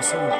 ça ou pas?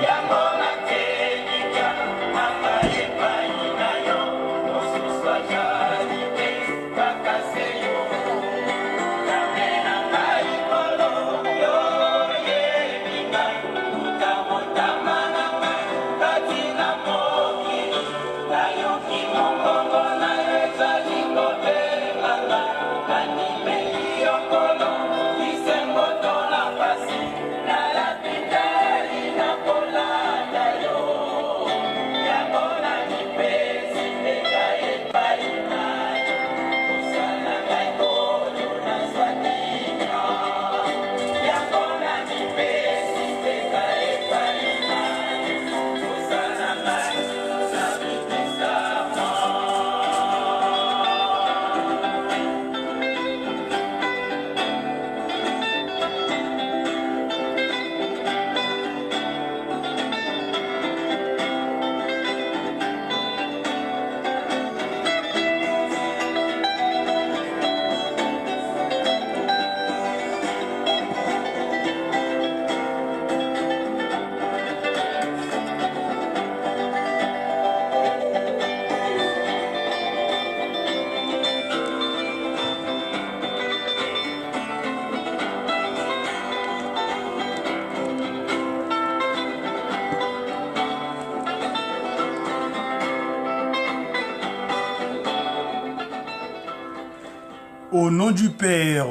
Au nom du Père,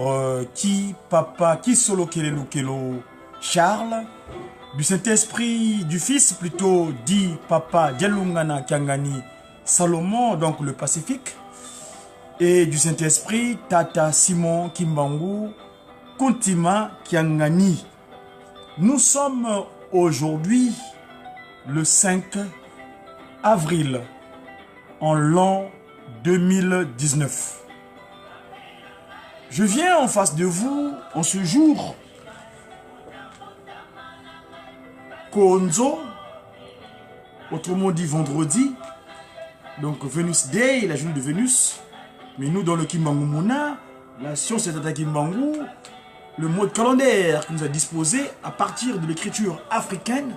qui, Papa, qui solo kelelo kelo, Charles, du Saint-Esprit, du Fils plutôt, dit Papa, Dialungana Kiangani, Salomon, donc le Pacifique, et du Saint-Esprit, Tata Simon Kimbangu, Kuntima Kiangani. Nous sommes aujourd'hui le 5 avril en l'an 2019. Je viens en face de vous en ce jour Konzo, autrement dit vendredi, donc Venus Day, la journée de Vénus. Mais nous dans le Kimbangu Muna, la science est Tata Kimbangu, le mode calendaire qui nous a disposé à partir de l'écriture africaine,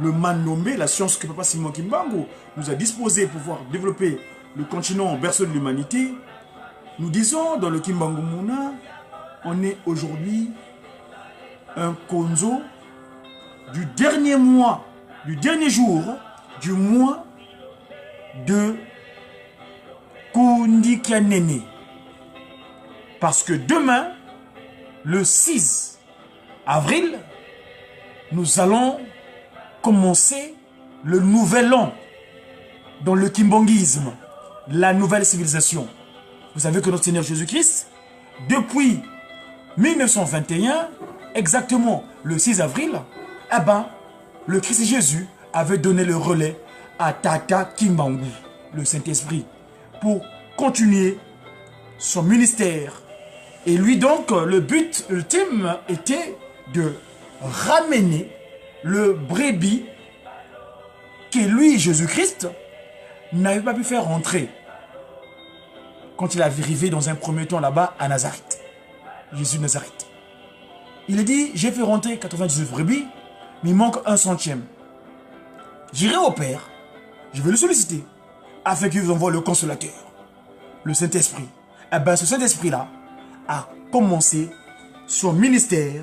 le Mandombe, la science que Papa Simon Kimbangu nous a disposé pour pouvoir développer le continent berceau de l'humanité. Nous disons dans le Kimbangu Muna, on est aujourd'hui un Konzo du dernier mois, du dernier jour du mois de Kundikanene. Parce que demain, le 6 avril, nous allons commencer le nouvel an dans le Kimbanguisme, la nouvelle civilisation. Vous savez que notre Seigneur Jésus-Christ, depuis 1921, exactement le 6 avril, eh ben, le Christ Jésus avait donné le relais à Tata Kimbangu, le Saint-Esprit, pour continuer son ministère. Et lui donc, le but ultime était de ramener le brebis que lui, Jésus-Christ, n'avait pas pu faire rentrer quand il est arrivé dans un premier temps là-bas à Nazareth. Jésus de Nazareth. Il a dit, j'ai fait rentrer 99 brebis, mais il manque un centième. J'irai au Père, je vais le solliciter, afin qu'il vous envoie le consolateur, le Saint-Esprit. Et bien ce Saint-Esprit-là a commencé son ministère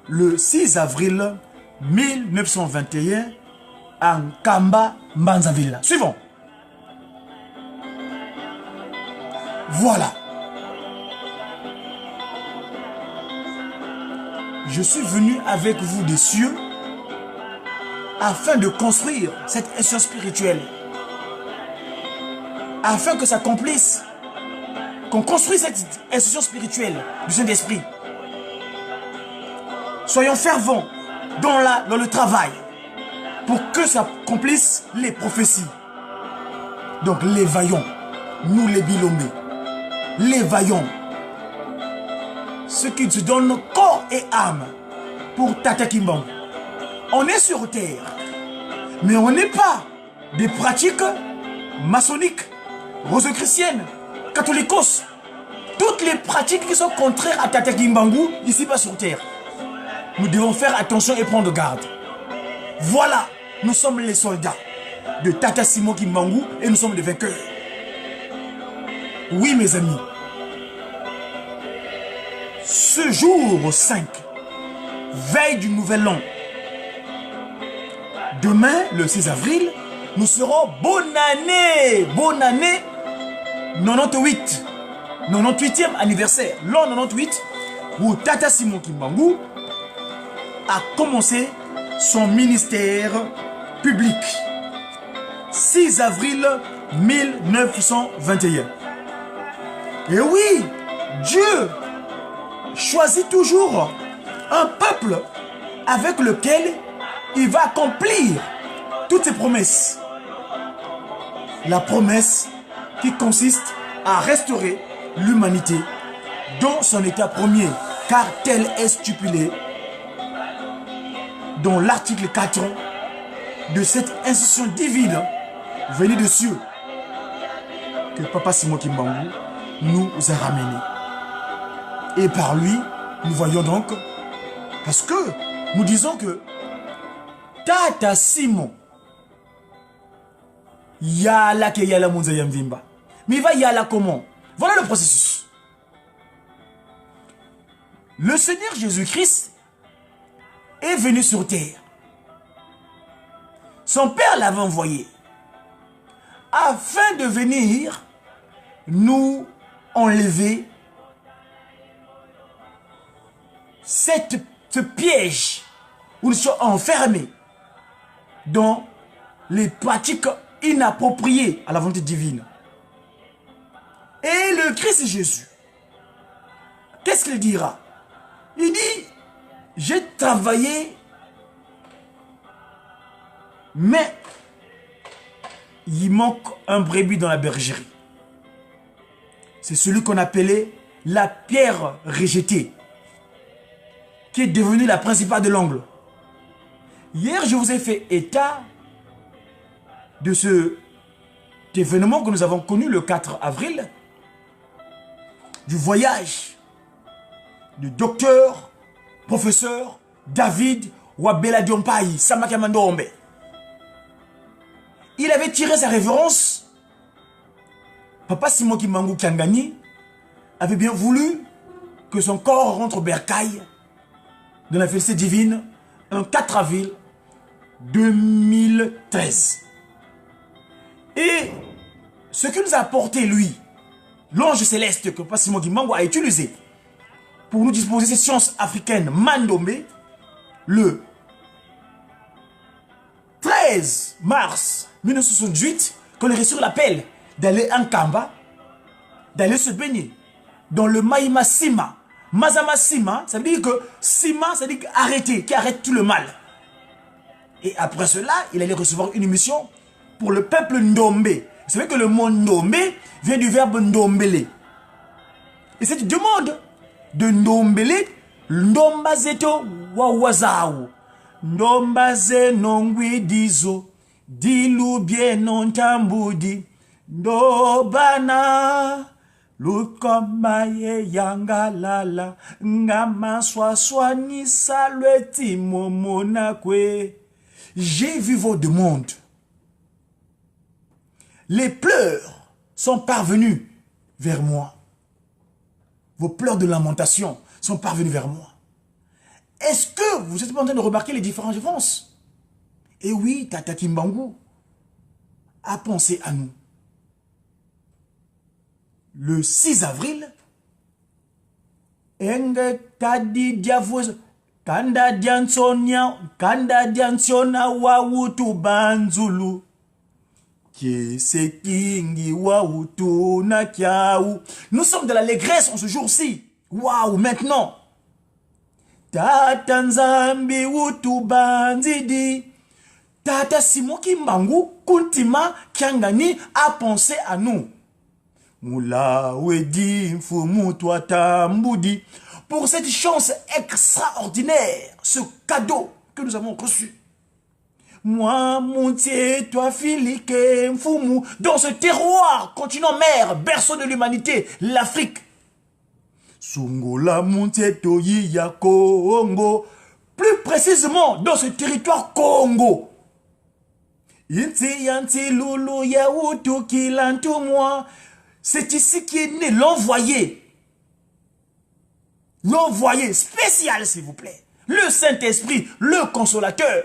le 6 avril 1921 en Kamba Mbanzaville. Suivant. Voilà. Je suis venu avec vous des cieux afin de construire cette essence spirituelle. Afin que ça accomplisse, qu'on construise cette essence spirituelle du Saint-Esprit. Soyons fervents dans le travail pour que ça accomplisse les prophéties. Donc l'éveillons, nous les bilombés. L'éveillons. Ceux qui se donnent corps et âme pour Tata Kimbangu. On est sur terre, mais on n'est pas des pratiques maçonniques, rosicruciennes, catholicos. Toutes les pratiques qui sont contraires à Tata Kimbangu, ici pas sur terre. Nous devons faire attention et prendre garde. Voilà, nous sommes les soldats de Tata Simon Kimbangu et nous sommes les vainqueurs. Oui, mes amis. Ce jour 5, veille du nouvel an, demain, le 6 avril, nous serons bonne année 98e anniversaire. L'an 98, où Tata Simon Kimbangu a commencé son ministère public. 6 avril 1921. Et oui, Dieu choisit toujours un peuple avec lequel il va accomplir toutes ses promesses. La promesse qui consiste à restaurer l'humanité dans son état premier, car tel est stipulé dans l'article 4 de cette institution divine venue de cieux que Papa Simon Kimbangu nous a ramené. Et par lui, nous voyons donc, parce que nous disons que Tata Simon Yala ke yala munza yamvimba. Mais il va yala comment? Voilà le processus. Le Seigneur Jésus-Christ est venu sur terre. Son Père l'avait envoyé afin de venir nous enlever ce piège où nous sommes enfermés dans les pratiques inappropriées à la volonté divine. Et le Christ Jésus, qu'est-ce qu'il dira? Il dit, j'ai travaillé, mais il manque un brebis dans la bergerie. C'est celui qu'on appelait la pierre rejetée, qui est devenue la principale de l'angle. Hier, je vous ai fait état de cet événement que nous avons connu le 4 avril, du voyage du docteur, professeur David Wabela Diompaï, Samakamando. Il avait tiré sa révérence. Papa Simon Kimbangu Kiangani avait bien voulu que son corps rentre au bercail de la félicité divine un 4 avril 2013. Et ce que nous a apporté lui, l'ange céleste que Papa Simon Kimbangu a utilisé pour nous disposer ces sciences africaines Mandombe, le 13 mars 1968, qu'on a reçu l'appel d'aller en Kamba, d'aller se baigner dans le Maïma Sima. Mazama Sima, ça veut dire que Sima, ça veut dire arrêter, qui arrête tout le mal. Et après cela, il allait recevoir une mission pour le peuple Ndombe. Vous savez que le mot Ndombe vient du verbe Ndombele. Et cette demande de Ndombele, Ndombazeto Wawazao, Ndombaze Nongwi Dizo, Dilu bien non tambudi, Ndobana, Lukomaye Yangalala, Ngama Swaswani Salweti Momonakwe. J'ai vu vos demandes. Les pleurs sont parvenus vers moi. Vos pleurs de lamentation sont parvenus vers moi. Est-ce que vous êtes en train de remarquer les différentes réponses? Et oui, Tata Kimbangu a pensé à nous. Le 6 avril, Enge Tadi Diavoz, Kanda Diansonia, Kanda Diansiona Wawutu Banzulu. Nous sommes de l'allégresse en ce jour-ci. Waouh, maintenant. Tata Nzambi Wutu Banzidi. Tata Simon Kimbangu Kuntima Kiangani a pensé à nous. Moula Wedi Mfumu Tambudi. Pour cette chance extraordinaire, ce cadeau que nous avons reçu. Moi, Mountier, toi, Philippe, Mfumu, dans ce terroir, continent mère, berceau de l'humanité, l'Afrique. Sungola, Mountier, Toyi, Kongo, plus précisément dans ce territoire Congo. C'est ici qu'est né l'envoyé. L'envoyé spécial, s'il vous plaît. Le Saint-Esprit, le consolateur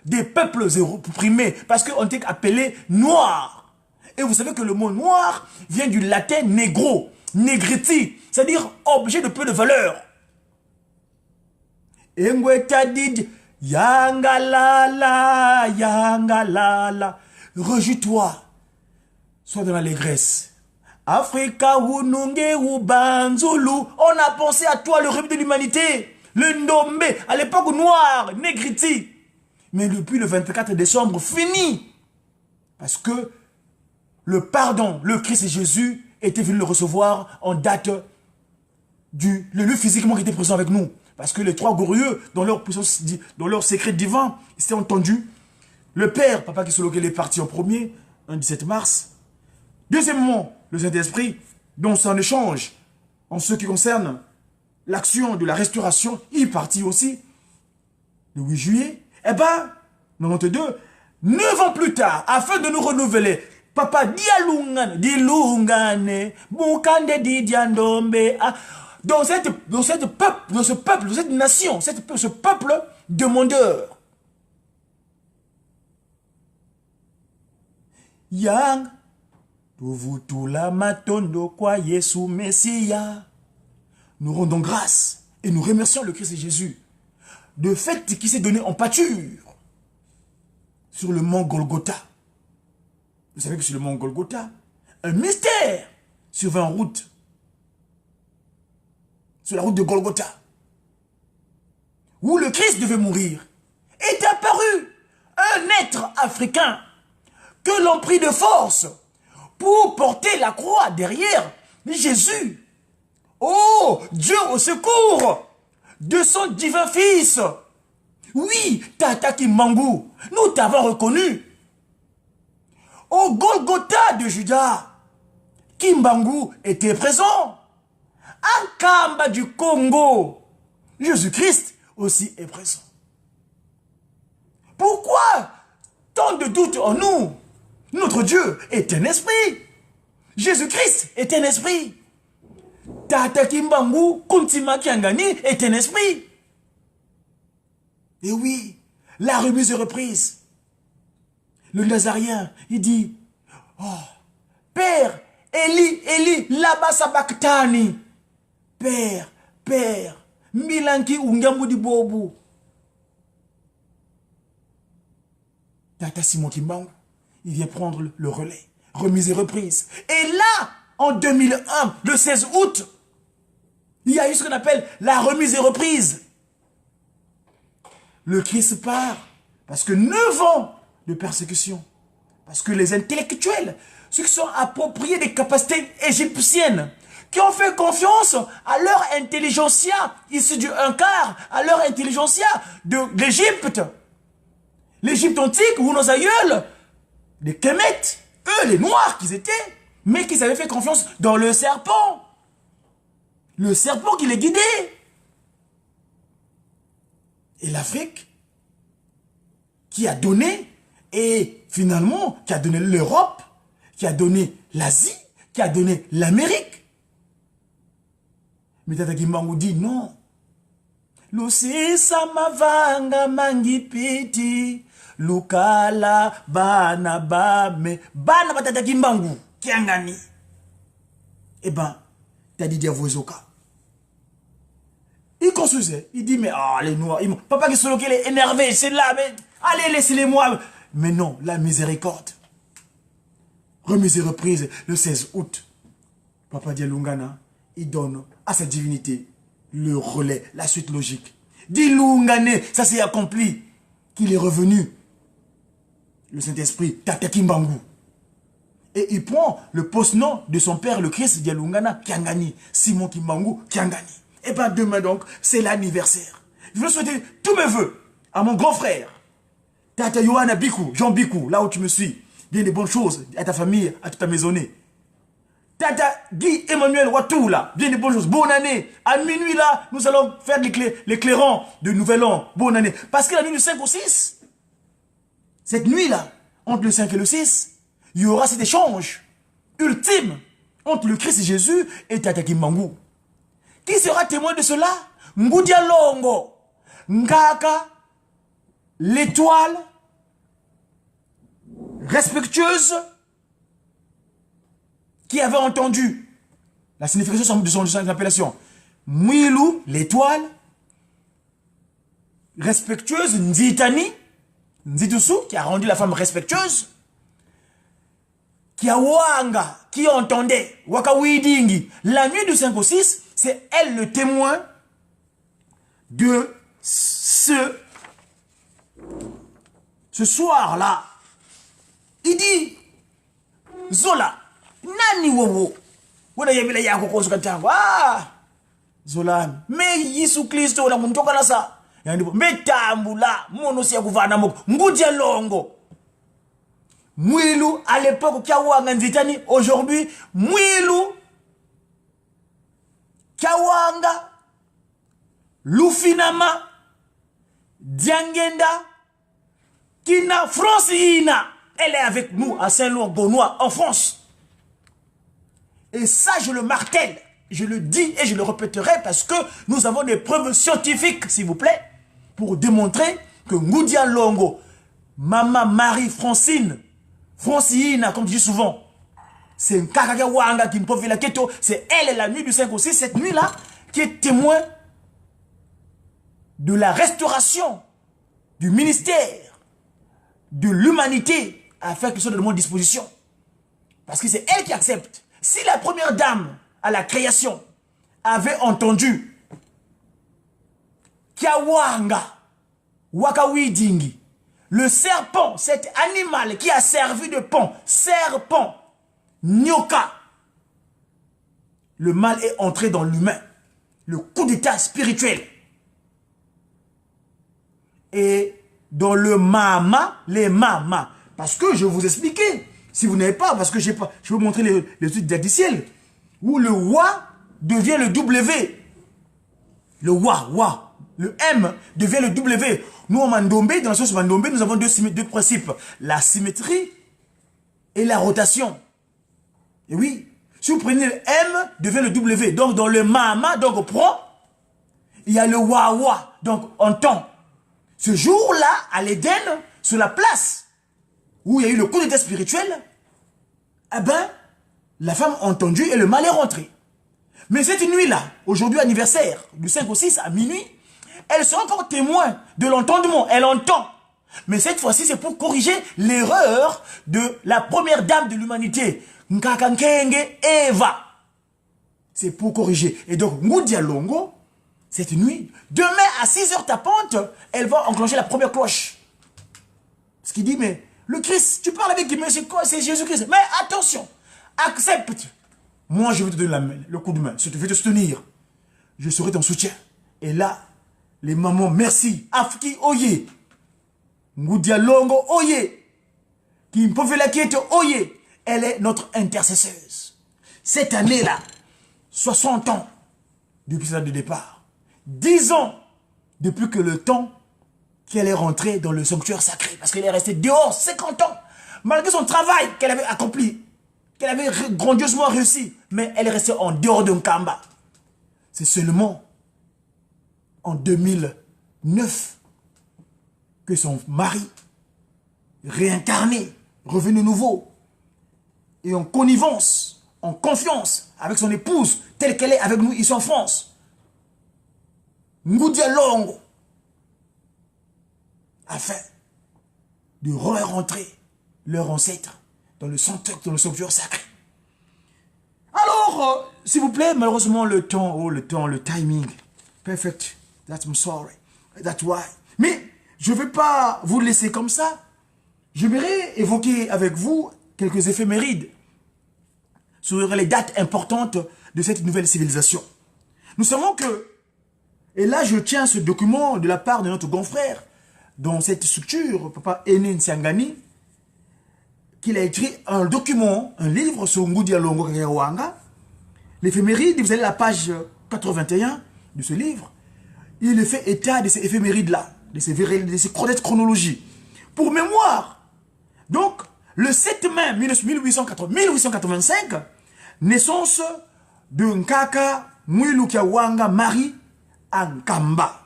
des peuples opprimés, parce qu'on était appelé noir. Et vous savez que le mot noir vient du latin negro, negriti, c'est-à-dire objet de peu de valeur. Yangalala, yangalala, rejouis-toi, sois dans l'allégresse. Africa Wununge Wubanzulu, on a pensé à toi, le rêve de l'humanité, le Ndombe, à l'époque noire, Négriti. Mais depuis le 24 décembre, fini. Parce que le pardon, le Christ et Jésus était venu le recevoir en date du lieu physiquement qui était présent avec nous. Parce que les trois glorieux, dans leur puissance, dans leur secret divin, ils s'étaient entendus. Le Père, Papa Kisoloke, est parti en premier, un 17 mars. Deuxièmement, le Saint-Esprit, dont c'est un échange en ce qui concerne l'action de la restauration, il est parti aussi le 8 juillet. Eh bien, 92, 9 ans plus tard, afin de nous renouveler, Papa Dialungane, Dilungane, Bukande Didiandombe, dans ce peuple, dans cette nation, ce peuple demandeur. Yang, Tuvutula Matondo Kwa Yesu Messia. Nous rendons grâce et nous remercions le Christ et Jésus de fait qui s'est donné en pâture sur le mont Golgotha. Vous savez que sur le mont Golgotha, un mystère survint en route. Sur la route de Golgotha, où le Christ devait mourir, est apparu un être africain que l'on prit de force pour porter la croix derrière Jésus. Oh, Dieu au secours de son divin Fils. Oui, Tata Kimbangu, nous t'avons reconnu. Au Golgotha de Juda, Kimbangu était présent. En Kamba du Congo, Jésus-Christ aussi est présent. Pourquoi tant de doutes en nous? Notre Dieu est un esprit. Jésus-Christ est un esprit. Tata Kimbangu, Kuntima Kiangani est un esprit. Et oui, la remise et reprise. Le Nazarien, il dit, oh, Père, Eli, Eli, laba sabachthani. Père, Père, Milanki Ungamudi Bobu. Tata Simon Kimbangu, il vient prendre le relais. Remise et reprise. Et là, en 2001, le 16 août, il y a eu ce qu'on appelle la remise et reprise. Le Christ part parce que 9 ans de persécution. Parce que les intellectuels, ceux qui sont appropriés des capacités égyptiennes, qui ont fait confiance à leur intelligentsia, issue du un quart, à leur intelligentsia de l'Égypte. L'Égypte antique, où nos aïeuls, les Kémètes, eux, les Noirs qu'ils étaient, mais qu'ils avaient fait confiance dans le serpent. Le serpent qui les guidait. Et l'Afrique, qui a donné, et finalement, qui a donné l'Europe, qui a donné l'Asie, qui a donné l'Amérique. Mais Tata Kimbangu dit non. Lusi samavanga mangipiti, lukala bana bame, bana Tata Kimbangu, kiangani. Eh ben, t'as dit Diavozoka. Il construisait, il dit mais oh les noirs, papa qui est est énervé, c'est là, mais allez laissez-les-moi. Mais non, la miséricorde. Remise et reprise le 16 août. Papa Dialungana, il donne à sa divinité le relais, la suite logique. Dilungane, ça s'est accompli. Qu'il est revenu. Le Saint-Esprit, Tata Kimbangu. Et il prend le post-nom de son père, le Christ Dialungana, Kiangani. Simon Kimbangu, Kiangani. Et bien demain donc, c'est l'anniversaire. Je veux souhaiter tous mes voeux à mon grand frère, Tata Yohana Bikou, Jean Bikou, là où tu me suis. Bien des bonnes choses à ta famille, à toute ta maisonnée. Tata Guy Emmanuel Watou, là, bien des bonnes choses. Bonne année. À minuit, là, nous allons faire l'éclairant de Nouvel An. Bonne année. Parce que la nuit du 5 au 6, cette nuit-là, entre le 5 et le 6, il y aura cet échange ultime entre le Christ Jésus et Tata Kimbangu. Qui sera témoin de cela? Ngoudia Longo, Ngaka, l'étoile, respectueuse, qui avait entendu la signification de son appellation. Mwilou, l'étoile, respectueuse, Nzitani, Nzitusu, qui a rendu la femme respectueuse, qui a Wanga, qui entendait, Wakawidingi. La nuit du 5 au 6, c'est elle le témoin de ce soir-là. Il dit, Zola, Nani wowo. Wona yebila yako kozo katango. Ah! Zola, me Yesu Kristo na muntoka na sa. Yani metambula mono si yakuvana moko. Ngudya longo. Mwilu à l'époque Kiawanga Nzitani, aujourd'hui Mwilu Kiawanga Lufinama Diangenda Kina Francina. Elle est avec nous à Saint-Louis-Gaunois en France. Et ça, je le martèle, je le dis et je le répéterai parce que nous avons des preuves scientifiques, s'il vous plaît, pour démontrer que Ngoudia Longo, Maman Marie Francine, Francine, comme je dis souvent, c'est un Kakagawanga qui me pose la keto, c'est elle la nuit du 5 au 6, cette nuit-là, qui est témoin de la restauration du ministère de l'humanité afin que ce soit de mon disposition. Parce que c'est elle qui accepte. Si la première dame à la création avait entendu Kiawanga, Wakawidingi, le serpent, cet animal qui a servi de pont, serpent, Nyoka, le mal est entré dans l'humain, le coup d'état spirituel. Et dans le mama, les mamas, parce que je vous expliquais, si vous n'avez pas, parce que je vais vous montrer les trucs didacticiels, où le wa devient le W. Le wa, le M devient le W. Nous, en Mandombe, dans la sauce Mandombe, nous avons deux principes. La symétrie et la rotation. Et oui, si vous prenez le M, devient le W. Donc, dans le mama, donc on prend, il y a le wa, donc on tend. Ce jour-là, à l'Éden, sur la place où il y a eu le coup d'état spirituel, eh ben, la femme a entendu et le mal est rentré. Mais cette nuit-là, aujourd'hui anniversaire, du 5 au 6 à minuit, elle sera encore témoin de l'entendement. Elle entend. Mais cette fois-ci, c'est pour corriger l'erreur de la première dame de l'humanité, Nkakankenge Eva. C'est pour corriger. Et donc, Ngoudia Longo, cette nuit, demain à 6h tapante, elle va enclencher la première cloche. Ce qui dit, mais le Christ, tu parles avec qui? Mais c'est quoi? C'est Jésus-Christ. Mais attention, accepte. Moi, je vais te donner le coup de main. Je vais te soutenir. Je serai ton soutien. Et là, les mamans, merci. Afki Oye. Ngoudia Longo Oye. Qui me peut la quitte Oye. Elle est notre intercesseuse. Cette année-là, 60 ans depuis sa date de départ. 10 ans depuis que le temps qu'elle est rentrée dans le sanctuaire sacré. Parce qu'elle est restée dehors 50 ans. Malgré son travail qu'elle avait accompli. Qu'elle avait grandiosement réussi. Mais elle est restée en dehors d'un Kamba. C'est seulement en 2009 que son mari, réincarné, revenu nouveau, et en connivence, en confiance avec son épouse, telle qu'elle est avec nous ici en France, Ngoudia Longo, afin de re-rentrer leur ancêtre dans le sanctuaire sacré. Alors, s'il vous plaît, malheureusement, le timing, perfect, I'm sorry, that's why. Mais je ne vais pas vous laisser comme ça. Je voudrais évoquer avec vous quelques éphémérides sur les dates importantes de cette nouvelle civilisation. Nous savons que, et là je tiens ce document de la part de notre grand frère, dans cette structure, Papa Enen Siangani, qu'il a écrit un document, un livre sur Ngudi Alongo Kagawanga. L'éphéméride, vous avez la page 81 de ce livre. Il fait état de ces éphémérides-là, de ces chronologies. Pour mémoire. Donc, le 7 mai 1885, naissance de Nkaka Mwilu Kiawanga Marie Ankamba,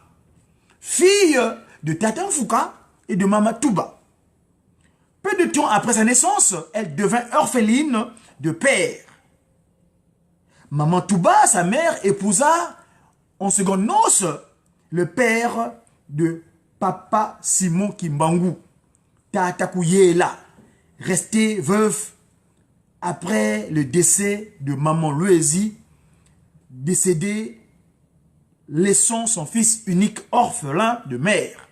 fille de Tata Mfuka et de Mama Touba. Peu de temps après sa naissance, elle devint orpheline de père. Maman Touba, sa mère, épousa en seconde noce le père de Papa Simon Kimbangu, Tata Kouyela, resté veuf après le décès de Maman Louésie, décédé laissant son fils unique orphelin de mère.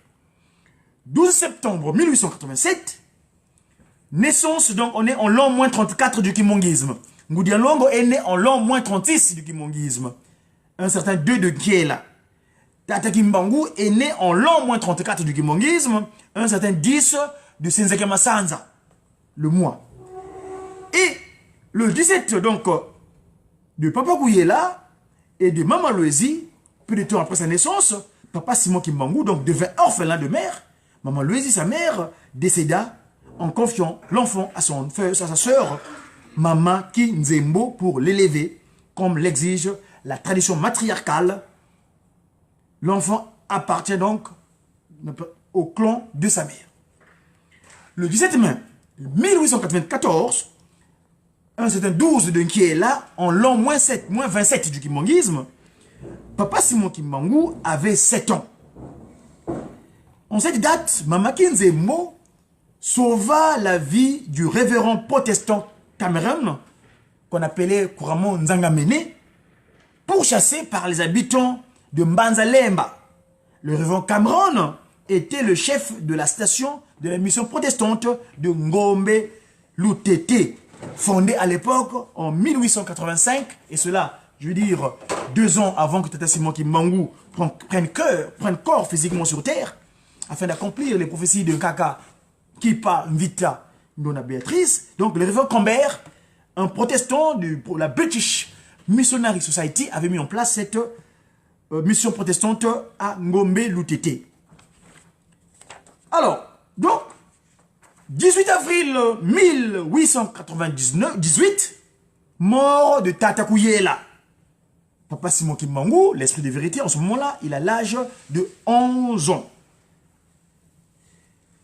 12 septembre 1887, naissance, donc on est en l'an moins 34 du kimongisme. Ngudi Alongo est né en l'an moins 36 du kimongisme. Un certain 2 de Kiela. Tata Kimbangu est né en l'an moins 34 du kimongisme. Un certain 10 de Senzake Masanza. Le mois. Et le 17 donc de Papa Kouyela et de Maman Louésie, peu de temps après sa naissance, Papa Simon Kimbangu donc devint orphelin de mère. Maman Louésie, sa mère, décéda en confiant l'enfant à sa sœur, Maman Kinzembo, pour l'élever, comme l'exige la tradition matriarcale. L'enfant appartient donc au clan de sa mère. Le 17 mai 1894, un certain 12 de Nkiela, en l'an moins 27 du kimongisme, Papa Simon Kimbangu avait 7 ans. En cette date, Mama Kinzembo sauva la vie du révérend protestant Cameron, qu'on appelait couramment Nzangamene, pourchassé par les habitants de Mbanzalemba. Le révérend Cameron était le chef de la station de la mission protestante de Ngombe Lutete, fondée à l'époque en 1885, et cela, je veux dire, 2 ans avant que Tata Simon Kimbangu prenne corps physiquement sur terre, afin d'accomplir les prophéties de Kaka Kipa Mvita Ndona Béatrice. Donc le révérend Cambert, un protestant pour la British Missionary Society, avait mis en place cette mission protestante à Ngombe Lutete. Alors, donc, 18 avril 1898, mort de Tata Kouyela. Papa Simon Kimbangu, l'esprit de vérité, en ce moment-là, il a l'âge de 11 ans.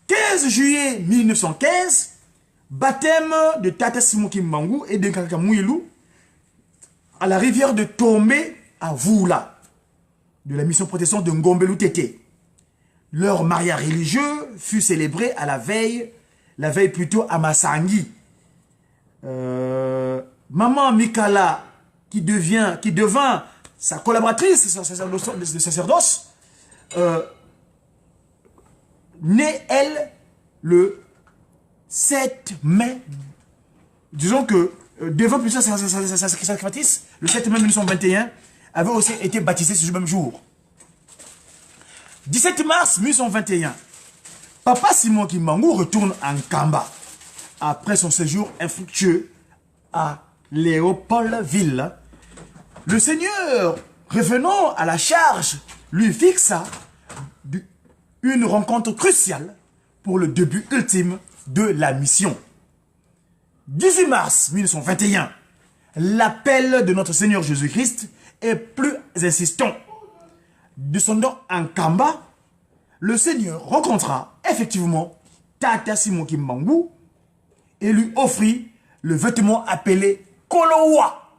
15 juillet 1915, baptême de Tata Simon Kimbangu et de Nkaka Mwilu à la rivière de Tomé à Voula, de la mission protestante de Ngombe Lutete. Leur mariage religieux fut célébré à la veille plutôt à Massangi. Maman Mikala, qui devint sa collaboratrice de sacerdoce, née, elle, le 7 mai, disons que, devant plutôt sa sacrifice, le 7 mai 1921, avait aussi été baptisée ce même jour. 17 mars 1921, Papa Simon Kimbangu retourne en Kamba, après son séjour infructueux à Léopoldville. Le Seigneur, revenant à la charge, lui fixa une rencontre cruciale pour le début ultime de la mission. 18 mars 1921, l'appel de notre Seigneur Jésus-Christ est plus insistant. Descendant en Kamba, le Seigneur rencontra effectivement Tata Simon Kimbangu et lui offrit le vêtement appelé Kolowa.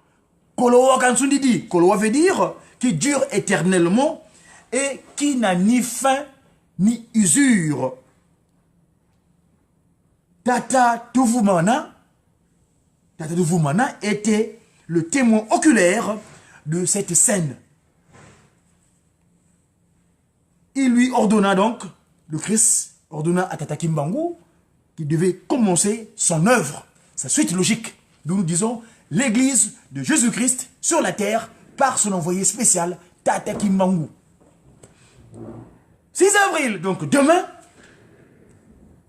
Kolowa Kansundidi. Kolowa veut dire qui dure éternellement et qui n'a ni fin ni usure. Tata Tuvumana était le témoin oculaire de cette scène. Il lui ordonna donc, le Christ ordonna à Tata Kimbangu qui devait commencer son œuvre, sa suite logique. Nous disons l'église de Jésus-Christ sur la terre par son envoyé spécial, Tata Kimbangu. 6 avril, donc demain,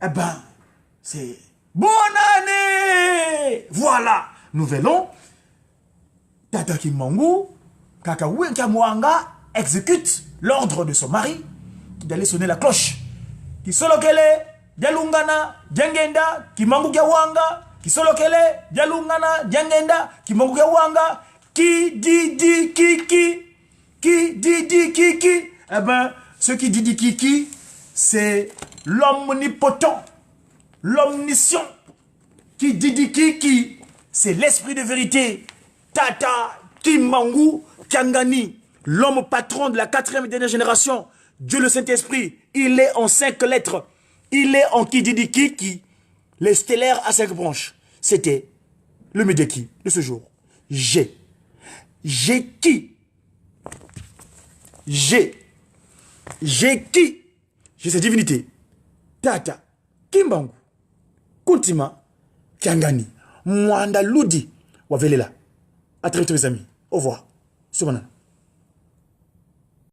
eh ben, c'est Bonne année. Voilà. Nouvel an. Tata Kimbangu, Kaka Wenka Mwanga exécute l'ordre de son mari d'aller sonner la cloche. Qui solokele, Dialungana, Djangenda, Kimbangu Kiawanga, qui solokele, Dialungana, Djangenda, Kimbangu Kiawanga, qui dit qui. Eh ben, ce qui dit qui, c'est l'omnipotent, l'omniscient. Qui dit qui, c'est l'esprit de vérité. Tata Kimbangu Kiangani, l'homme patron de la 4e et dernière génération. Dieu le Saint-Esprit, il est en 5 lettres. Il est en qui. Les stellaires à 5 branches. C'était le Médeki de ce jour. J'ai qui. J'ai cette divinité. Tata Kimbangu Kuntima Kiangani Mwanda Ludi Wavelela. À très vite les amis. Au revoir. Subhanallah.